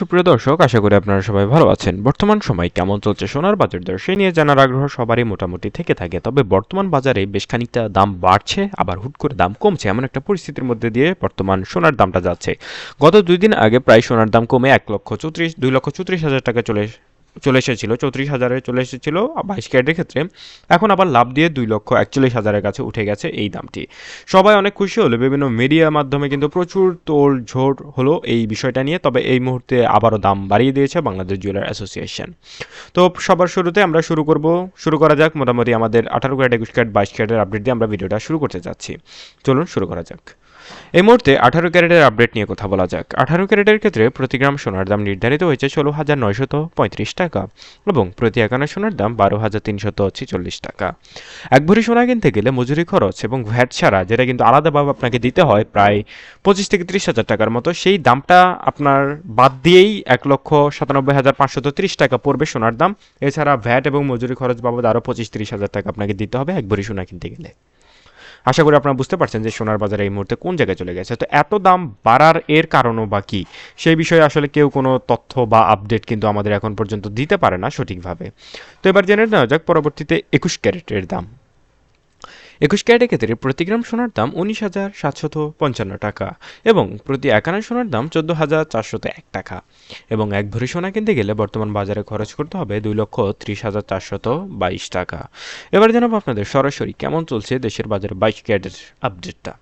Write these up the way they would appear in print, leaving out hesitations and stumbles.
সুপ্রিয় দর্শক, আশা করি আপনারা সবাই ভালো আছেন। বর্তমান সময় কেমন চলছে সোনার বাজার দর সেই নিয়ে জানার আগ্রহ সবারই মোটামুটি থেকে থাকে। তবে বর্তমান বাজারে বেশ খানিকটা দাম বাড়ছে, আবার হুট করে দাম কমছে, এমন একটা পরিস্থিতির মধ্যে দিয়ে বর্তমান সোনার দামটা যাচ্ছে। গত 2 দিন আগে প্রায় সোনার দাম কমে 2,34,000 টাকা চলে এসেছিল, 34,000-এ চলে এসেছিল 22 ক্যারেটের ক্ষেত্রে। এখন আবার লাভ দিয়ে 2,41,000-এর কাছে উঠে গেছে এই দামটি। সবাই অনেক খুশি হলো, বিভিন্ন মিডিয়া মাধ্যমে কিন্তু প্রচুর তোড়ঝোড় হলো এই বিষয়টা নিয়ে। তবে এই মুহূর্তে আবারও দাম বাড়িয়ে দিয়েছে বাংলাদেশ জুয়েলার অ্যাসোসিয়েশন। তো সবার শুরুতে আমরা শুরু করা যাক মোটামুটি আমাদের 18 ক্যারেট, 21 ক্যারেট, 22 ক্যারেটের আপডেট দিয়ে আমরা ভিডিওটা শুরু করতে যাচ্ছি। চলুন শুরু করা যাক। এই মুহূর্তে 18 ক্যারেটের আপডেট নিয়ে কথা বলা যাক। 18 ক্যারেটের ক্ষেত্রে প্রতি গ্রাম সোনার দাম নির্ধারিত হয়েছে 16,935 টাকা এবং প্রতি 11 সোনার দাম 12,346 টাকা। এক ভরি সোনা কিনতে গেলে মজুরি খরচ এবং ভ্যাট ছাড়া, যেটা কিন্তু আলাদাভাবে আপনাকে দিতে হয় প্রায় 25 থেকে 30 হাজার টাকার মতো, সেই দামটা আপনার বাদ দিয়েই 1,97,530 টাকা পড়বে সোনার দাম। এছাড়া ভ্যাট এবং মজুরি খরচ বাবদ আরও 25-30 হাজার টাকা আপনাকে দিতে হবে এক ভরি সোনা কিনতে গেলে। আশা করি আপনারা বুঝতে পারছেন যে সোনার বাজারে এই মুহূর্তে কোন জায়গায় চলে গেছে। তো এত দাম বাড়ার এর কারণও বা কি, সেই বিষয়ে আসলে কেউ কোনো তথ্য বা আপডেট কিন্তু আমাদের এখন পর্যন্ত দিতে পারে না সঠিকভাবে। তো এবার জেনে নেওয়া যাক পরবর্তীতে 21 ক্যারেটের দাম। 21 ক্যারেটের ক্ষেত্রে প্রতি গ্রাম সোনার দাম 19,755 টাকা এবং প্রতি 11 সোনার দাম 14,401 টাকা এবং এক ভরি সোনা কিনতে গেলে বর্তমান বাজারে খরচ করতে হবে 2,30,422 টাকা। এবার জানাবো আপনাদের সরাসরি কেমন চলছে দেশের বাজারে 22 ক্যারেটের আপডেটটা।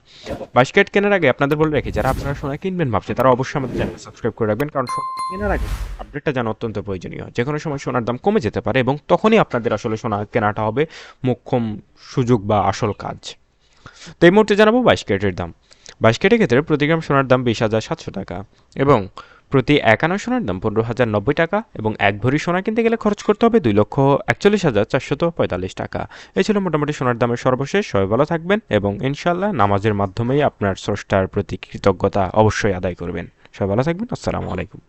22 ক্যারেট কেনার আগে আপনাদের বলে রাখি, যারা আপনারা সোনা কিনবেন ভাবছে তারা অবশ্যই আমাদের চ্যানেল সাবস্ক্রাইব করে রাখবেন, কারণ সোনা কেনার আগে আপডেটটা জানা অত্যন্ত প্রয়োজনীয়। যে কোনো সময় সোনার দাম কমে যেতে পারে এবং তখনই আপনাদের আসলে সোনা কেনাটা হবে মোক্ষম সুযোগ বা আসল কাজ। তো এই মুহূর্তে জানাবো 22 ক্যারেটের দাম। 22 ক্যারেটের ক্ষেত্রে প্রতি গ্রাম সোনার দাম 20,700 টাকা এবং প্রতি 11 সোনার দাম 15,090 টাকা এবং এক ভরি সোনা কিনতে গেলে খরচ করতে হবে 2,41,445 টাকা। এই ছিল মোটামুটি সোনার দামের সর্বশেষ। সবাই ভালো থাকবেন এবং ইনশাল্লাহ নামাজের মাধ্যমেই আপনার স্রষ্টার প্রতি কৃতজ্ঞতা অবশ্যই আদায় করবেন। সবাই ভালো থাকবেন। আসসালামু আলাইকুম।